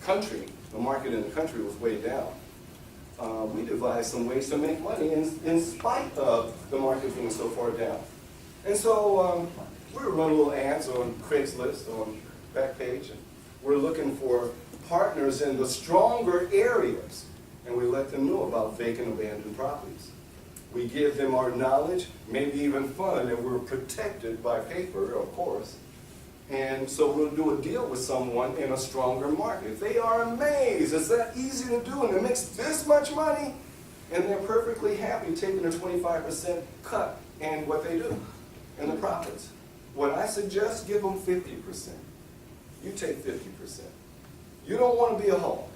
country, the market in the country was way down, we devised some ways to make money in spite of the market being so far down. And so we were running little ads on Craigslist, on Backpage, and we're looking for partners in the stronger areas, and we let them know about vacant abandoned properties. We give them our knowledge, maybe even fun, and we're protected by paper, of course. And so we'll do a deal with someone in a stronger market. They are amazed. It's that easy to do, and it makes this much money, and they're perfectly happy taking a 25% cut in what they do, in the profits. What I suggest, give them 50%. You take 50%. You don't want to be a hog.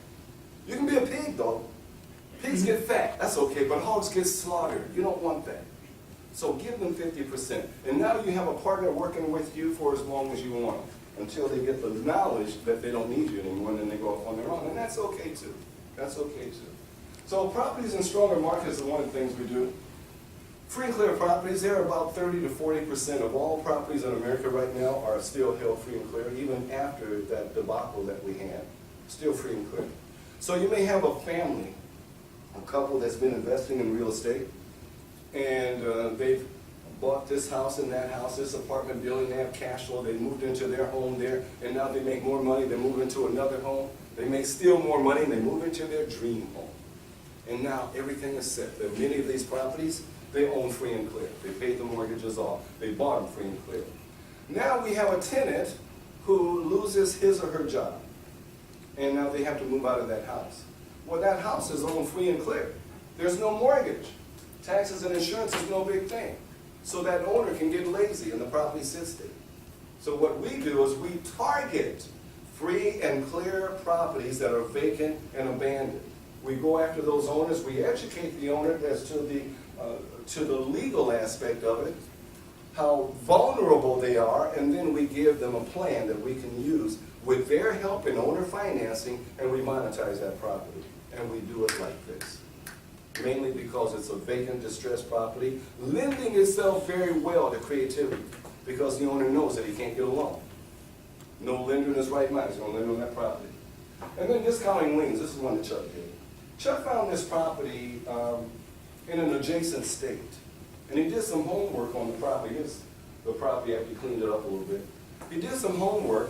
You can be a pig, though. Pigs get fat, that's okay, but hogs get slaughtered. You don't want that. So give them 50%. And now you have a partner working with you for as long as you want, until they get the knowledge that they don't need you anymore, and then they go off on their own. And that's okay, too. That's okay, too. So properties in stronger markets are one of the things we do. Free and clear properties, they're about 30 to 40% of all properties in America right now are still held free and clear, even after that debacle that we had. Still free and clear. So you may have a family, a couple that's been investing in real estate, and they've bought this house and that house, this apartment building, they have cash flow, they moved into their home there, and now they make more money, they move into another home, they make still more money, and they move into their dream home. And now everything is set. There are many of these properties, they own free and clear. They paid the mortgages off. They bought them free and clear. Now we have a tenant who loses his or her job, and now they have to move out of that house. Well, that house is owned free and clear. There's no mortgage. Taxes and insurance is no big thing. So that owner can get lazy and the property sits there. So what we do is we target free and clear properties that are vacant and abandoned. We go after those owners. We educate the owner as to the legal aspect of it, how vulnerable they are, and then we give them a plan that we can use with their help in owner financing, and we monetize that property. And we do it like this. Mainly because it's a vacant, distressed property, lending itself very well to creativity, because the owner knows that he can't get a loan. No lender in his right mind is going to lend on that property. And then discounting liens, this is one that Chuck did. Chuck found this property in an adjacent state, and he did some homework on the property. Here's the property after he cleaned it up a little bit. He did some homework,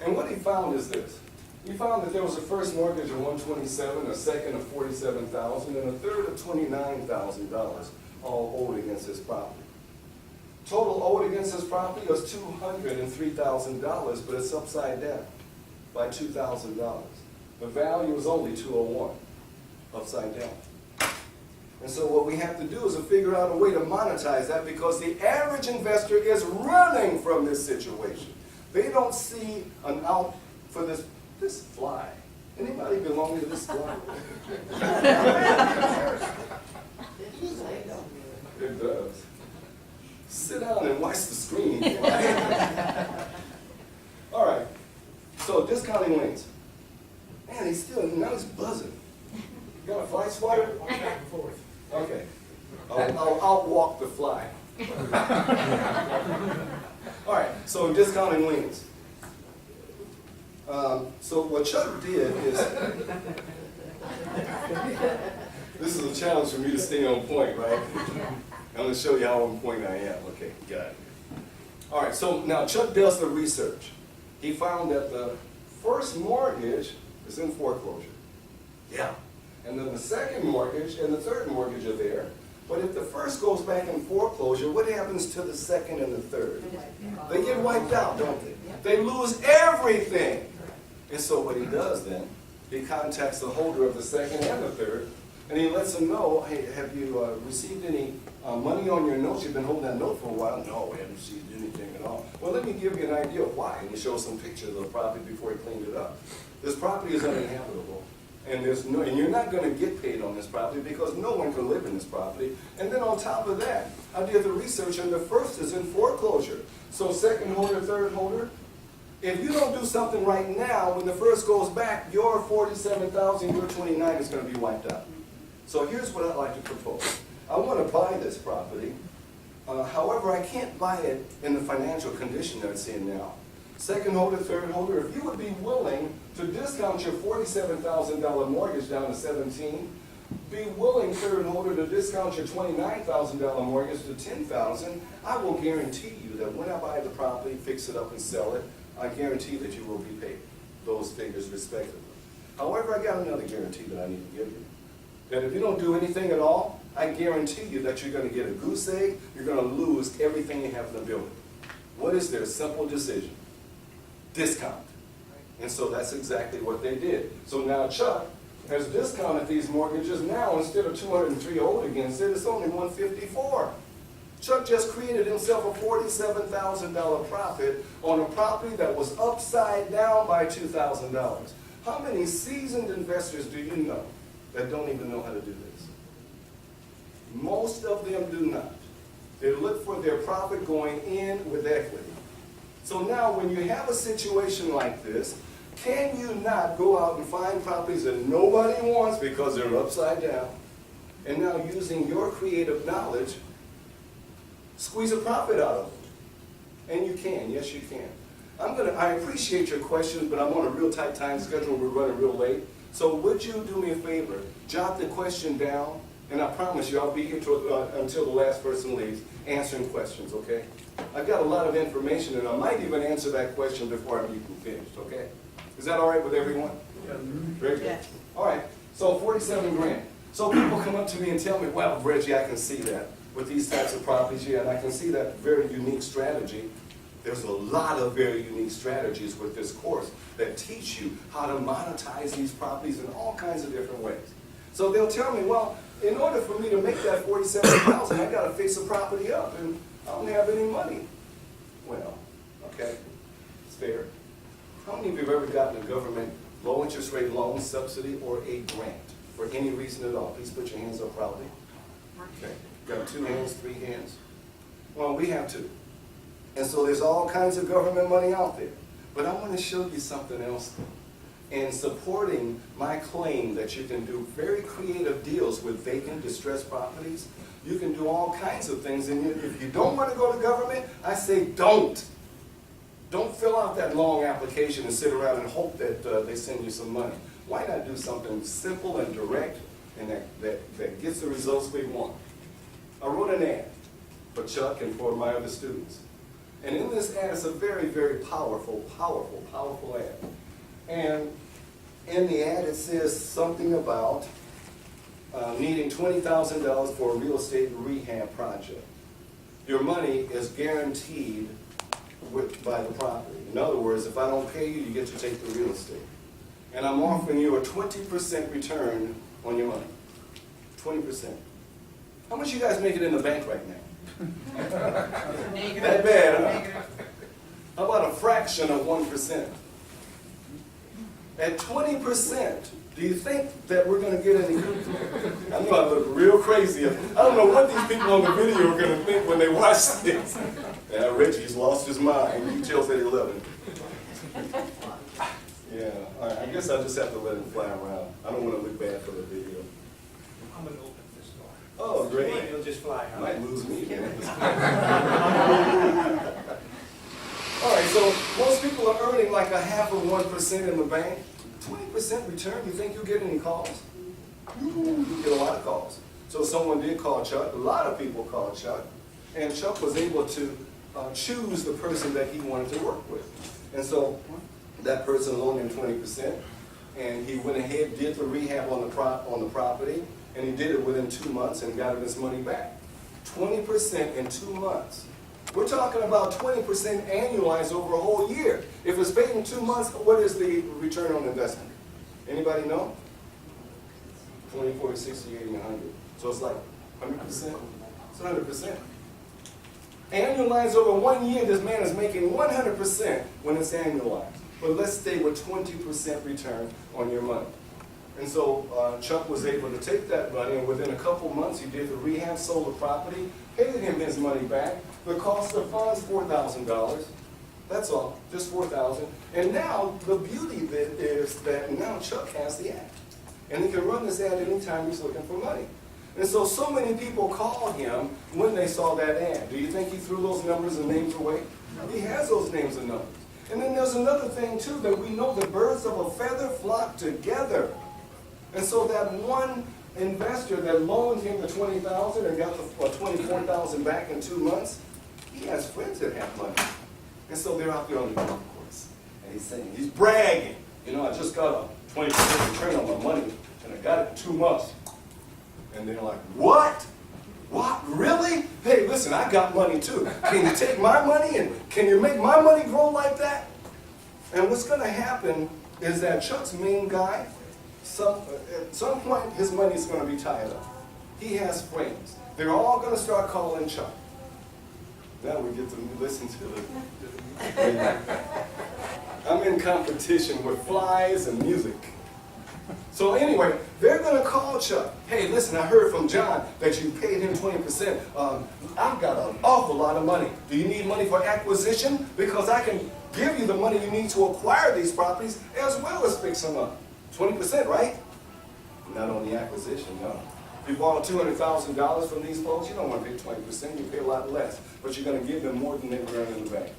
and what he found is this. He found that there was a first mortgage of $127,000, a second of $47,000, and a third of $29,000 all owed against this property. Total owed against this property was $203,000, but it's upside down by $2,000. The value was only $201, upside down. And so what we have to do is to figure out a way to monetize that, because the average investor is running from this situation. They don't see an out for this fly. Anybody belong to this fly? It does. Sit down and watch the screen. All right. So discounting liens. Man, now he's buzzing. You got a fly swatter? Back and forth. Okay. I'll outwalk the fly. All right. So discounting liens. So what Chuck did is, this is a challenge for me to stay on point, right? I'm going to show you how on point I am. Okay, got it. All right, so now Chuck does the research. He found that the first mortgage is in foreclosure. Yeah. And then the second mortgage and the third mortgage are there. But if the first goes back in foreclosure, what happens to the second and the third? They get wiped out, don't they? They lose everything. And so what he does then, he contacts the holder of the second and the third, and he lets them know, hey, have you received any money on your notes? You've been holding that note for a while. No, we haven't received anything at all. Well, let me give you an idea of why. And he shows some pictures of the property before he cleaned it up. This property is uninhabitable. And you're not going to get paid on this property because no one can live in this property. And then on top of that, I did the research, and the first is in foreclosure. So second holder, third holder, if you don't do something right now, when the first goes back, your $47,000, your $29,000 is going to be wiped out. So here's what I'd like to propose. I want to buy this property. However, I can't buy it in the financial condition that it's in now. Second holder, third holder, if you would be willing to discount your $47,000 mortgage down to 17, be willing, third holder, to discount your $29,000 mortgage to 10,000, I will guarantee you that when I buy the property, fix it up and sell it, I guarantee that you will be paid those figures respectively. However, I got another guarantee that I need to give you. That if you don't do anything at all, I guarantee you that you're going to get a goose egg, you're going to lose everything you have in the building. What is their simple decision? Discount. And so that's exactly what they did. So now Chuck has discounted these mortgages. Now instead of 203 owed against it, it's only 154. Chuck just created himself a $47,000 profit on a property that was upside down by $2,000. How many seasoned investors do you know that don't even know how to do this? Most of them do not. They look for their profit going in with equity. So now when you have a situation like this, can you not go out and find properties that nobody wants because they're upside down, and now using your creative knowledge, squeeze a profit out of them? And you can, yes you can. I appreciate your questions, but I'm on a real tight time schedule. We're running real late. So would you do me a favor? Jot the question down, and I promise you I'll be here until the last person leaves, answering questions, okay? I've got a lot of information, and I might even answer that question before I'm even finished, okay? Is that all right with everyone? Yeah. Very good. Yes. All right, so 47 grand. So people come up to me and tell me, well, Reggie, I can see that with these types of properties here, and I can see that very unique strategy. There's a lot of very unique strategies with this course that teach you how to monetize these properties in all kinds of different ways. So they'll tell me, well, in order for me to make that $47,000, I got to fix the property up, and I don't have any money. Well, okay, it's fair. How many of you have ever gotten a government low interest rate loan, subsidy, or a grant for any reason at all? Please put your hands up proudly. Okay, got 2 hands, 3 hands? Well, we have 2. And so there's all kinds of government money out there. But I want to show you something else. In supporting my claim that you can do very creative deals with vacant, distressed properties, you can do all kinds of things. And if you don't want to go to government, I say don't. Don't fill out that long application and sit around and hope that they send you some money. Why not do something simple and direct and that gets the results we want? I wrote an ad for Chuck and for my other students. And in this ad, it's a very, very powerful ad. And in the ad, it says something about needing $20,000 for a real estate rehab project. Your money is guaranteed by the property. In other words, if I don't pay you, you get to take the real estate. And I'm offering you a 20% return on your money. 20%. How much you guys making in the bank right now? That bad, huh? How about a fraction of 1%? At 20%, do you think that we're going to get any? I know I look real crazy. I don't know what these people on the video are going to think when they watch this. Yeah, Reggie's lost his mind. He tells at 11. Yeah, all right, I guess I just have to let him fly around. I don't want to look bad for the video. I'm going to open this door. Oh, great. It'll just fly out. Might lose me again. All right, so most people are earning like a half of 1% in the bank. 20% return, you think you'll get any calls? You get a lot of calls. So someone did call Chuck. A lot of people called Chuck. And Chuck was able to choose the person that he wanted to work with. And so that person loaned him 20%. And he went ahead, did the rehab on the property. And he did it within 2 months and got his money back. 20% in 2 months. We're talking about 20% annualized over a whole year. If it's paid in 2 months, what is the return on investment? Anybody know? 20, 40, 60, 80, 100. So it's like 100%. It's 100%. Annualized over 1 year, this man is making 100% when it's annualized. But let's stay with 20% return on your money. And so Chuck was able to take that money, and within a couple months, he did the rehab, sold the property, paid him his money back. The cost of funds, $4,000. That's all, just $4,000. And now, the beauty of it is that now Chuck has the ad. And he can run this ad anytime he's looking for money. And so many people called him when they saw that ad. Do you think he threw those numbers and names away? He has those names and numbers. And then there's another thing too, that we know the birds of a feather flock together. And so that one investor that loaned him the $20,000 and got the $24,000 back in 2 months, he has friends that have money. And so they're out there on the golf course. And he's saying, he's bragging, you know, I just got a 20% return on my money and I got it in 2 months. And they're like, what? What, really? Hey, listen, I got money too. Can you take my money and can you make my money grow like that? And what's going to happen is that Chuck's main guy, at some point his money is going to be tied up. He has friends. They're all going to start calling Chuck. Now we get to listen to it. I'm in competition with flies and music. So anyway, they're going to call Chuck. Hey, listen, I heard from John that you paid him 20%. I've got an awful lot of money. Do you need money for acquisition? Because I can give you the money you need to acquire these properties as well as fix them up. 20%, right? Not on the acquisition, no. If you borrow $200,000 from these folks, you don't want to pay 20%, you pay a lot less. But you're going to give them more than they earn in the bank.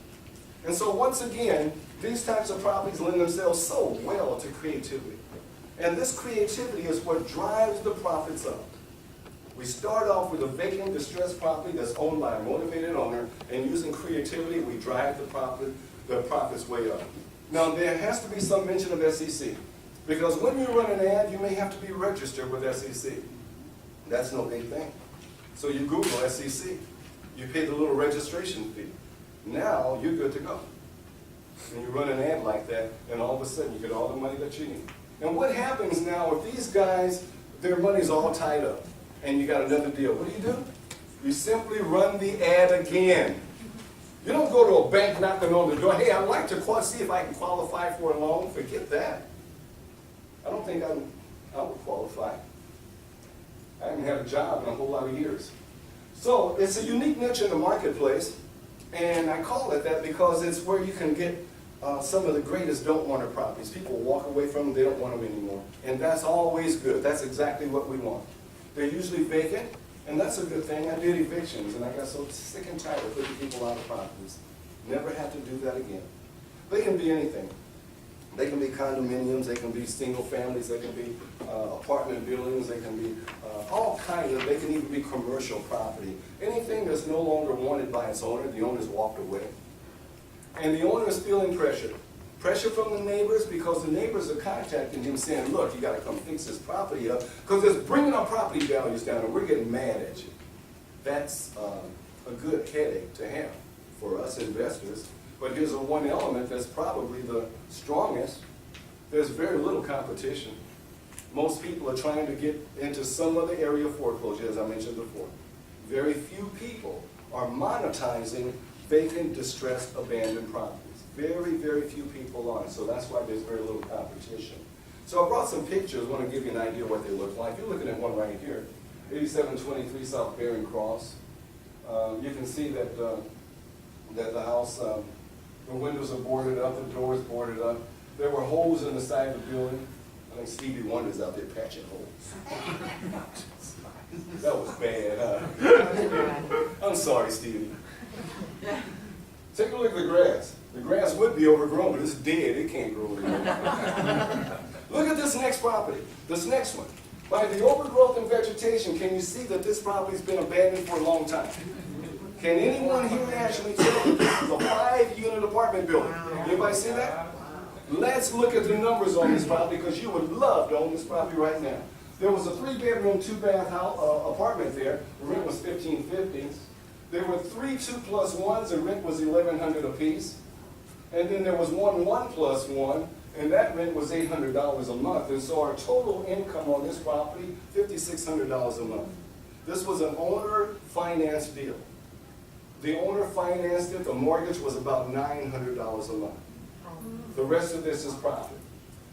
And so once again, these types of properties lend themselves so well to creativity. And this creativity is what drives the profits up. We start off with a vacant, distressed property that's owned by a motivated owner, and using creativity, we drive the profits way up. Now, there has to be some mention of SEC, because when you run an ad, you may have to be registered with SEC. That's no big thing. So you Google SEC. You pay the little registration fee. Now, you're good to go. And you run an ad like that, and all of a sudden, you get all the money that you need. And what happens now if these guys, their money's all tied up, and you got another deal? What do? You simply run the ad again. You don't go to a bank knocking on the door, hey, I'd like to see if I can qualify for a loan. Forget that. I don't think I would qualify. I haven't had a job in a whole lot of years. So it's a unique niche in the marketplace, and I call it that because it's where you can get some of the greatest don't want it properties. People walk away from them, they don't want them anymore. And that's always good. That's exactly what we want. They're usually vacant, and that's a good thing. I did evictions, and I got so sick and tired of putting people out of properties. Never had to do that again. They can be anything. They can be condominiums, they can be single families, they can be apartment buildings, they can be all kinds of, they can even be commercial property. Anything that's no longer wanted by its owner, the owner's walked away. And the owner is feeling pressure. Pressure from the neighbors, because the neighbors are contacting him saying, look, you got to come fix this property up because it's bringing our property values down and we're getting mad at you. That's a good headache to have for us investors. But here's a one element that's probably the strongest. There's very little competition. Most people are trying to get into some other area of foreclosure, as I mentioned before. Very few people are monetizing vacant, distressed, abandoned properties. Very, very few people are, so that's why there's very little competition. So I brought some pictures. I want to give you an idea of what they look like. You're looking at one right here, 8723 South Bering Cross. You can see that the house, the windows are boarded up, the doors boarded up. There were holes in the side of the building. I think Stevie Wonder's out there patching holes. That was bad, huh? I'm sorry, Stevie. Take a look at the grass. The grass would be overgrown, but it's dead. It can't grow anymore. Look at this next property, this next one. By the overgrowth and vegetation, can you see that this property's been abandoned for a long time? Can anyone here actually tell that this is a 5-unit apartment building? Anybody see that? Let's look at the numbers on this property, because you would love to own this property right now. There was a 3-bedroom, 2-bath apartment there. The rent was $1,550. There were 3 2+1s, the rent was $1,100 apiece. And then there was 1 1+1, and that rent was $800 a month. And so our total income on this property, $5,600 a month. This was an owner-financed deal. The owner financed it, the mortgage was about $900 a month. The rest of this is profit.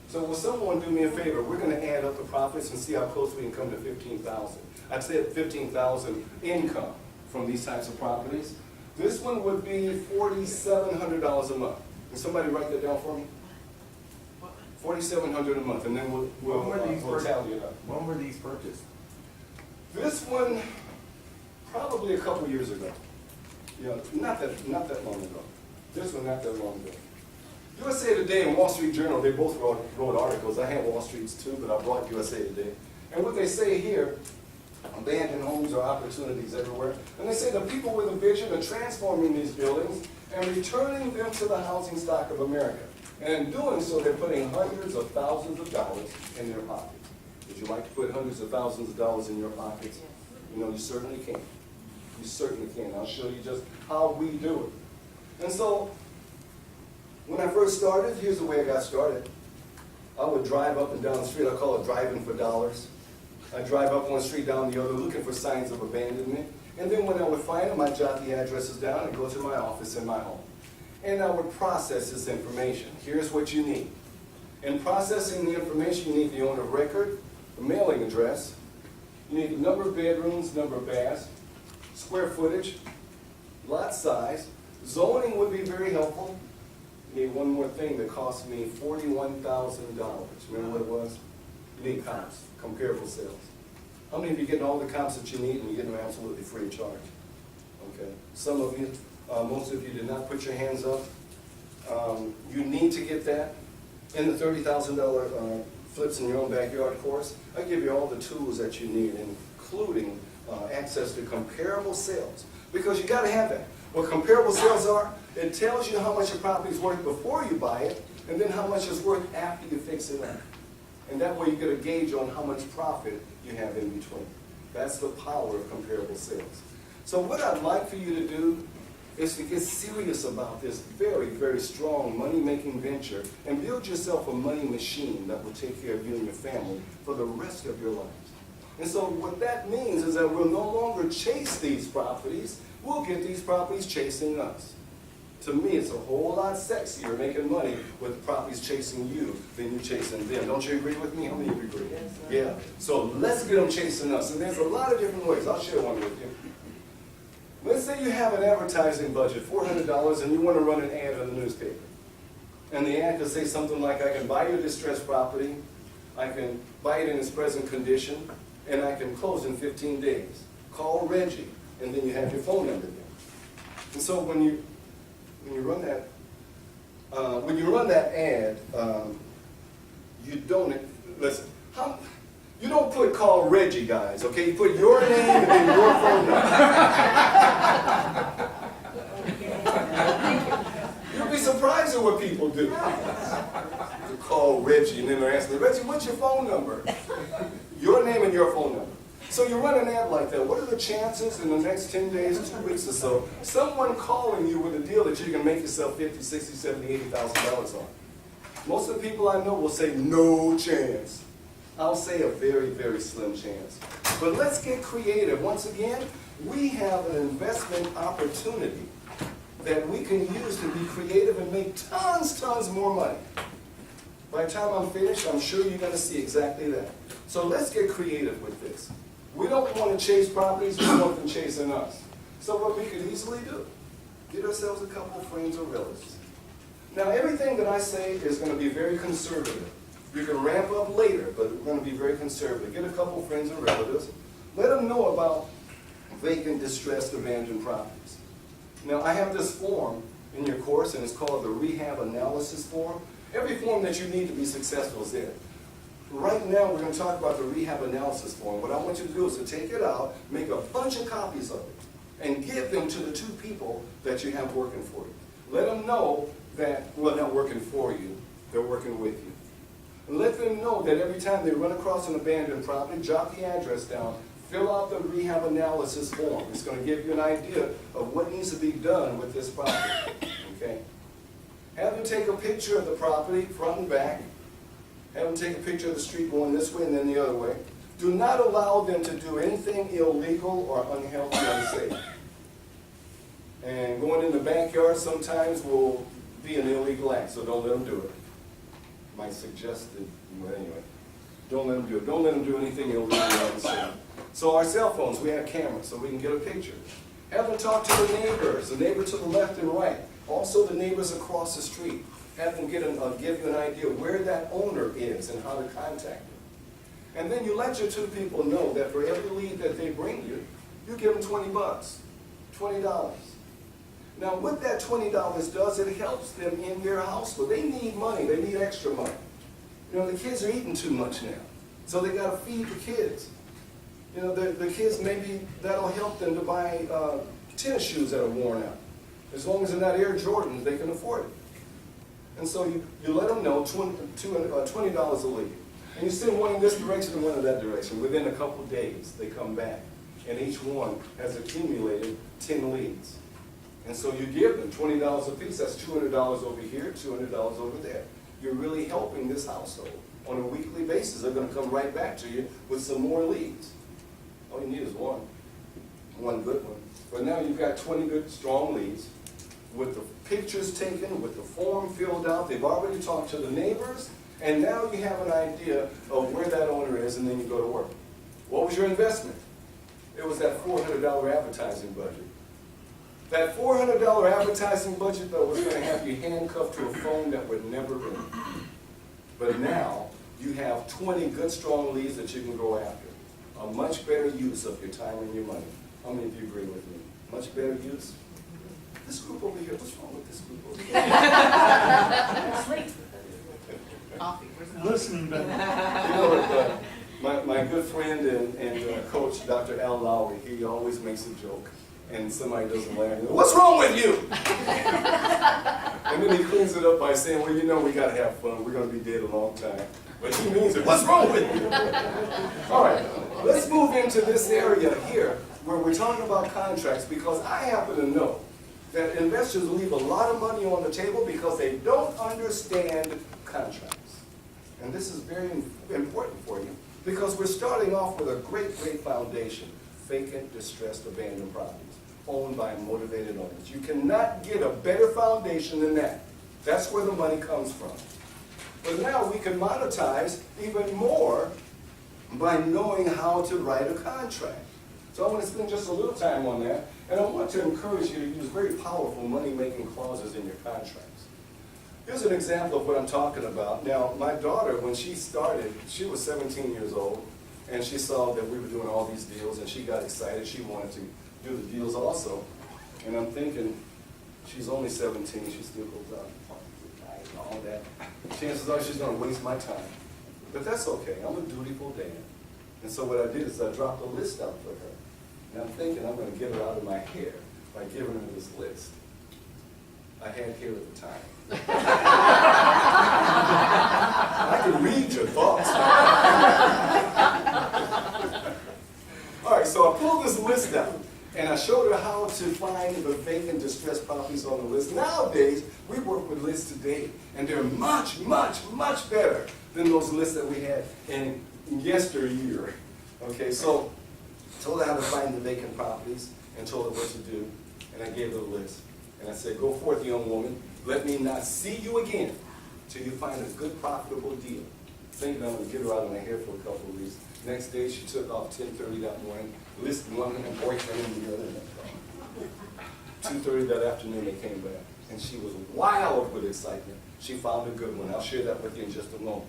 So will someone do me a favor? We're going to add up the profits and see how close we can come to $15,000. I said $15,000 income from these types of properties. This one would be $4,700 a month. Can somebody write that down for me? $4,700 a month, and then we'll tally it up. When were these purchased? This one, probably a couple years ago. Yeah, not that long ago. This one, not that long ago. USA Today and Wall Street Journal, they both wrote articles. I had Wall Street's too, but I brought USA Today. And what they say here, abandoned homes are opportunities everywhere. And they say the people with a vision are transforming these buildings and returning them to the housing stock of America. And in doing so, they're putting hundreds of thousands of dollars in their pockets. Would you like to put hundreds of thousands of dollars in your pockets? You know, you certainly can. You certainly can. I'll show you just how we do it. And so, when I first started, here's the way I got started. I would drive up and down the street. I call it driving for dollars. I'd drive up one street, down the other, looking for signs of abandonment. And then when I would find them, I'd jot the addresses down and go to my office in my home. And I would process this information. Here's what you need. In processing the information, you need the owner of record, the mailing address, you need the number of bedrooms, number of baths, square footage, lot size. Zoning would be very helpful. You need one more thing that cost me $41,000. Remember what it was? You need comps, comparable sales. How many of you getting all the comps that you need and you're getting them absolutely free of charge? Okay. Some of you, most of you did not put your hands up. You need to get that. In the $30,000 flips in your own backyard course, I give you all the tools that you need, including access to comparable sales. Because you got to have that. What comparable sales are, it tells you how much a property is worth before you buy it, and then how much it's worth after you fix it up. And that way you get a gauge on how much profit you have in between. That's the power of comparable sales. So what I'd like for you to do is to get serious about this very, very strong money-making venture and build yourself a money machine that will take care of you and your family for the rest of your lives. And so what that means is that we'll no longer chase these properties, we'll get these properties chasing us. To me, it's a whole lot sexier making money with properties chasing you than you chasing them. Don't you agree with me? How many of you agree? Yes, sir. Yeah. So let's get them chasing us. And there's a lot of different ways. I'll share one with you. Let's say you have an advertising budget, $400, and you want to run an ad in the newspaper. And the ad could say something like, I can buy your distressed property, I can buy it in its present condition, and I can close in 15 days. Call Reggie, and then you have your phone number there. And so when you run that ad, you don't listen. You don't put call Reggie, guys. Okay, you put your name and then your phone number. You'll be surprised at what people do. You call Reggie and then they're asking, Reggie, what's your phone number? Your name and your phone number. So you run an ad like that. What are the chances in the next 10 days, 2 weeks or so, someone calling you with a deal that you can make yourself $50,000, $60,000, $70,000, $80,000 on? Most of the people I know will say no chance. I'll say a very, very slim chance. But let's get creative. Once again, we have an investment opportunity that we can use to be creative and make tons more money. By the time I'm finished, I'm sure you're going to see exactly that. So let's get creative with this. We don't want to chase properties, we want them chasing us. So what we could easily do, get ourselves a couple of friends or relatives. Now everything that I say is going to be very conservative. You can ramp up later, but we're going to be very conservative. Get a couple of friends and relatives. Let them know about vacant, distressed, abandoned properties. Now I have this form in your course, and it's called the Rehab Analysis Form. Every form that you need to be successful is there. Right now, we're going to talk about the Rehab Analysis Form. What I want you to do is to take it out, make a bunch of copies of it, and give them to the 2 people that you have working for you. Let them know that, well, they're not working for you, they're working with you. And let them know that every time they run across an abandoned property, jot the address down, fill out the Rehab Analysis Form. It's going to give you an idea of what needs to be done with this property. Okay? Have them take a picture of the property, front and back. Have them take a picture of the street going this way and then the other way. Do not allow them to do anything illegal or unhealthy or unsafe. And going in the backyard sometimes will be an illegal act, so don't let them do it. Might suggest it, but anyway. Don't let them do it. Don't let them do anything illegal or unsafe. So our cell phones, we have cameras so we can get a picture. Have them talk to the neighbors, the neighbor to the left and right. Also the neighbors across the street. Have them give you an idea where that owner is and how to contact them. And then you let your 2 people know that for every lead that they bring you, you give them $20, $20. Now, what that $20 does, it helps them in their household. They need money. They need extra money. You know, the kids are eating too much now, so they got to feed the kids. You know, the kids, maybe that'll help them to buy tennis shoes that are worn out. As long as they're not Air Jordans, they can afford it. And so you let them know $20 a lead. And you send one in this direction and one in that direction. Within a couple days, they come back. And each one has accumulated 10 leads. And so you give them $20 a piece. That's $200 over here, $200 over there. You're really helping this household. On a weekly basis, they're going to come right back to you with some more leads. All you need is one good one. But now you've got 20 good, strong leads with the pictures taken, with the form filled out. They've already talked to the neighbors, and now you have an idea of where that owner is, and then you go to work. What was your investment? It was that $400 advertising budget. That $400 advertising budget, though, was going to have you handcuffed to a phone that would never ring. But now you have 20 good, strong leads that you can go after. A much better use of your time and your money. How many of you agree with me? Much better use? This group over here, what's wrong with this group over here? Listening better. You know, my good friend and coach, Dr. Al Lowry, he always makes a joke. And somebody doesn't laugh. He goes, "What's wrong with you?" And then he cleans it up by saying, "Well, you know, we got to have fun. We're going to be dead a long time." But he means it. What's wrong with you? All right, let's move into this area here where we're talking about contracts, because I happen to know that investors leave a lot of money on the table because they don't understand contracts. And this is very important for you because we're starting off with a great, great foundation: vacant, distressed, abandoned properties owned by motivated owners. You cannot get a better foundation than that. That's where the money comes from. But now we can monetize even more by knowing how to write a contract. So I want to spend just a little time on that, and I want to encourage you to use very powerful money-making clauses in your contracts. Here's an example of what I'm talking about. Now, my daughter, when she started, she was 17 years old, and she saw that we were doing all these deals, and she got excited. She wanted to do the deals also. And I'm thinking, she's only 17, she still goes out and parties at night and all that. Chances are she's going to waste my time. But that's okay. I'm a dutiful dad. And so what I did is I dropped a list out for her. And I'm thinking I'm going to get her out of my hair by giving her this list. I had hair at the time. I can read your thoughts. All right, so I pulled this list out, and I showed her how to find the vacant, distressed properties on the list. Nowadays, we work with lists today, and they're much, much, much better than those lists that we had in yesteryear. Okay, so I told her how to find the vacant properties and told her what to do, and I gave her the list. And I said, "Go forth, young woman. Let me not see you again till you find a good, profitable deal." Thinking I'm going to get her out of my hair for a couple of weeks. Next day, she took off 10:30 that morning, listed one and boyfriend in the other. 2:30 that afternoon, they came back, and she was wild with excitement. She found a good one. I'll share that with you in just a moment.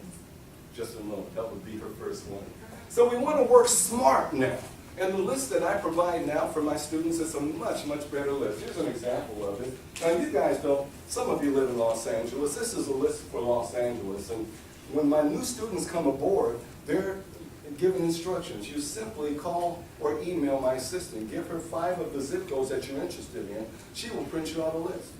Just a moment. That would be her first one. So we want to work smart now. And the list that I provide now for my students is a much, much better list. Here's an example of it. Now, you guys know, some of you live in Los Angeles. This is a list for Los Angeles. And when my new students come aboard, they're given instructions. You simply call or email my assistant. Give her 5 of the zip codes that you're interested in. She will print you out a list.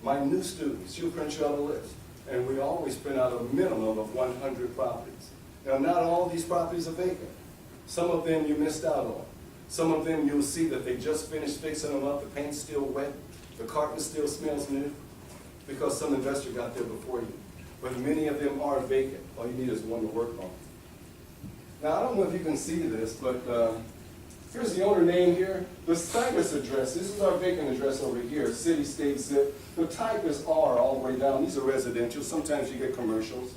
My new students, she'll print you out a list. And we always print out a minimum of 100 properties. Now, not all these properties are vacant. Some of them you missed out on. Some of them you'll see that they just finished fixing them up. The paint's still wet. The carpet still smells new because some investor got there before you. But many of them are vacant. All you need is one to work on. Now, I don't know if you can see this, but here's the owner name here. The Cyrus address. This is our vacant address over here, city, state, zip. The type is R all the way down. These are residential. Sometimes you get commercials.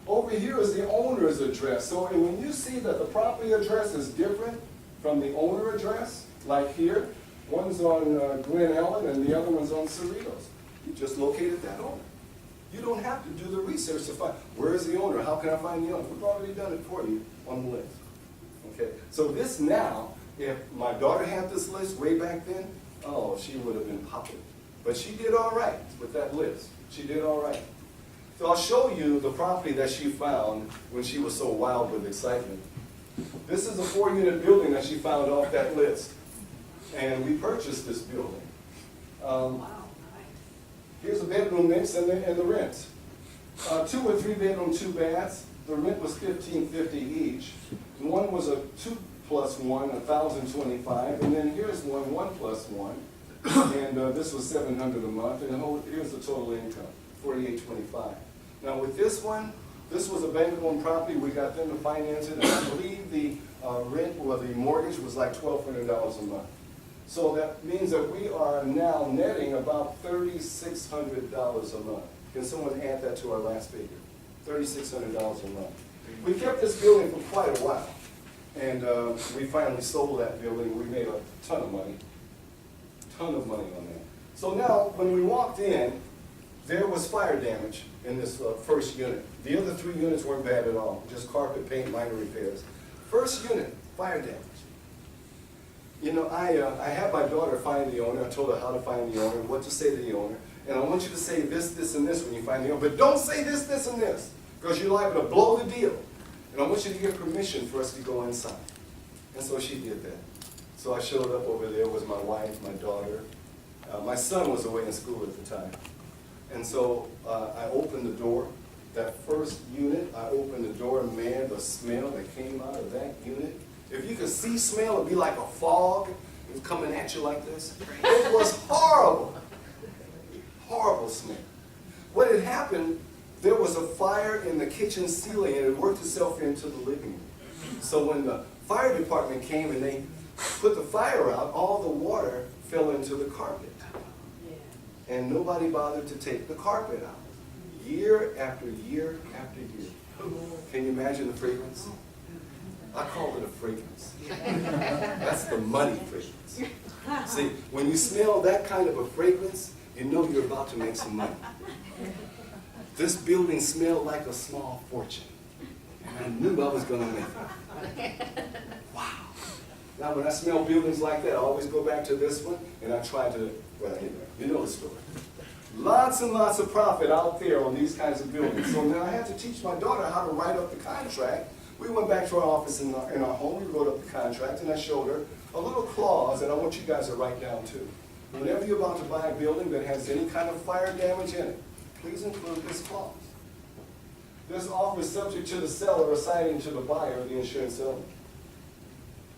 Over here is the owner's address. So when you see that the property address is different from the owner address, like here, one's on Glen Ellen and the other one's on Cerritos, you just located that owner. You don't have to do the research to find, where is the owner? How can I find the owner? We've already done it for you on the list. Okay, so this now, if my daughter had this list way back then, oh, she would have been popping. But she did all right with that list. She did all right. So I'll show you the property that she found when she was so wild with excitement. This is a 4-unit building that she found off that list. And we purchased this building. Here's a bedroom mix and the rent. 2 or 3 bedroom, 2 baths. The rent was $1,550 each. One was a 2+1, $1,025, and then here's one 1+1, and this was $700 a month. And here's the total income, $4,825. Now with this one, this was a bank-owned property. We got them to finance it, and I believe the rent or the mortgage was like $1,200 a month. So that means that we are now netting about $3,600 a month. Can someone add that to our last figure? $3,600 a month. We kept this building for quite a while, and we finally sold that building. We made a ton of money on that. So now, when we walked in, there was fire damage in this first unit. The other 3 units weren't bad at all, just carpet, paint, minor repairs. First unit, fire damage. You know, I had my daughter find the owner. I told her how to find the owner, what to say to the owner. And I want you to say this, this, and this when you find the owner. But don't say this, this, and this, because you're liable to blow the deal. And I want you to get permission for us to go inside. And so she did that. So I showed up over there with my wife, my daughter. My son was away in school at the time. And so I opened the door. That first unit, I opened the door, and man, the smell that came out of that unit. If you could see smell, it'd be like a fog. It was coming at you like this. It was horrible. Horrible smell. What had happened, there was a fire in the kitchen ceiling, and it worked itself into the living room. So when the fire department came and they put the fire out, all the water fell into the carpet. And nobody bothered to take the carpet out. Year after year after year. Can you imagine the fragrance? I call it a fragrance. That's the money fragrance. See, when you smell that kind of a fragrance, you know you're about to make some money. This building smelled like a small fortune. And I knew I was going to make it. Wow. Now when I smell buildings like that, I always go back to this one, and I try to, well, anyway, you know the story. Lots and lots of profit out there on these kinds of buildings. So now I had to teach my daughter how to write up the contract. We went back to our office in our home, we wrote up the contract, and I showed her a little clause that I want you guys to write down too. Whenever you're about to buy a building that has any kind of fire damage in it, please include this clause. This offer is subject to the seller assigning to the buyer the insurance element.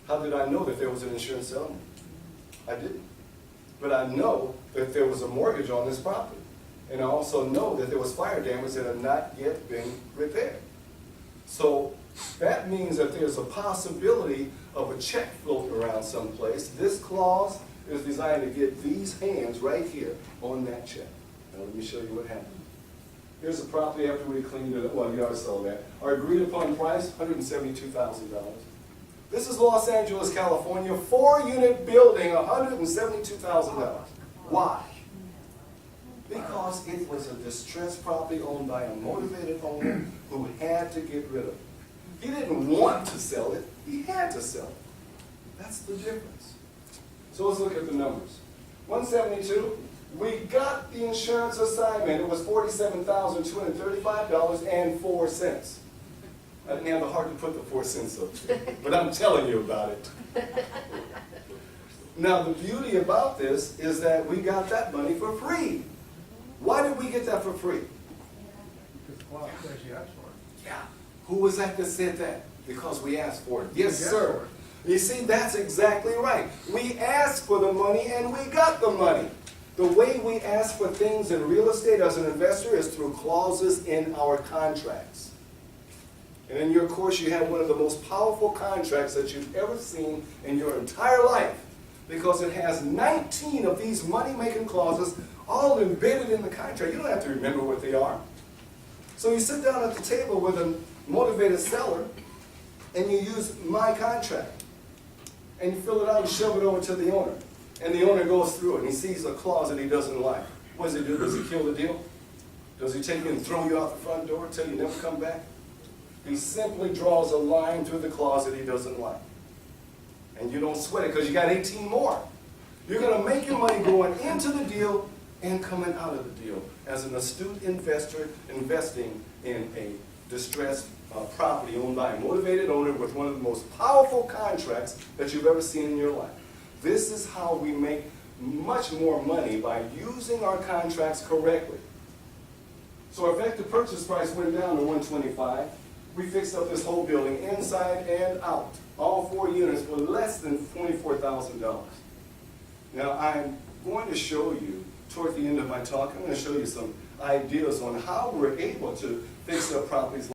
How did I know that there was an insurance element? I didn't. But I know that there was a mortgage on this property. And I also know that there was fire damage that had not yet been repaired. So that means that there's a possibility of a check floating around someplace. This clause is designed to get these hands right here on that check. Now let me show you what happened. Here's the property after we cleaned it up. Well, you already saw that. Our agreed upon price, $172,000. This is Los Angeles, California, 4-unit building, $172,000. Why? Because it was a distressed property owned by a motivated owner who had to get rid of it. He didn't want to sell it, he had to sell it. That's the difference. So let's look at the numbers. 172, we got the insurance assignment. It was $47,235.04. I didn't have the heart to put the 4 cents up there, but I'm telling you about it. Now the beauty about this is that we got that money for free. Why did we get that for free? Because you asked for it. Yeah. Who was that said that? Because we asked for it. Yes, sir. You see, that's exactly right. We asked for the money and we got the money. The way we ask for things in real estate as an investor is through clauses in our contracts. And in your course, you have one of the most powerful contracts that you've ever seen in your entire life, because it has 19 of these money-making clauses all embedded in the contract. You don't have to remember what they are. So you sit down at the table with a motivated seller, and you use my contract, and you fill it out and shove it over to the owner. And the owner goes through it, and he sees a clause that he doesn't like. What does he do? Does he kill the deal? Does he take you and throw you out the front door until you never come back? He simply draws a line through the clause that he doesn't like. And you don't sweat it because you got 18 more. You're going to make your money going into the deal, and coming out of the deal as an astute investor investing in a distressed property owned by a motivated owner with one of the most powerful contracts that you've ever seen in your life. This is how we make much more money, by using our contracts correctly. So our effective purchase price went down to $125,000. We fixed up this whole building inside and out, all 4 units, for less than $24,000. Now I'm going to show you, toward the end of my talk, I'm going to show you some ideas on how we're able to fix up properties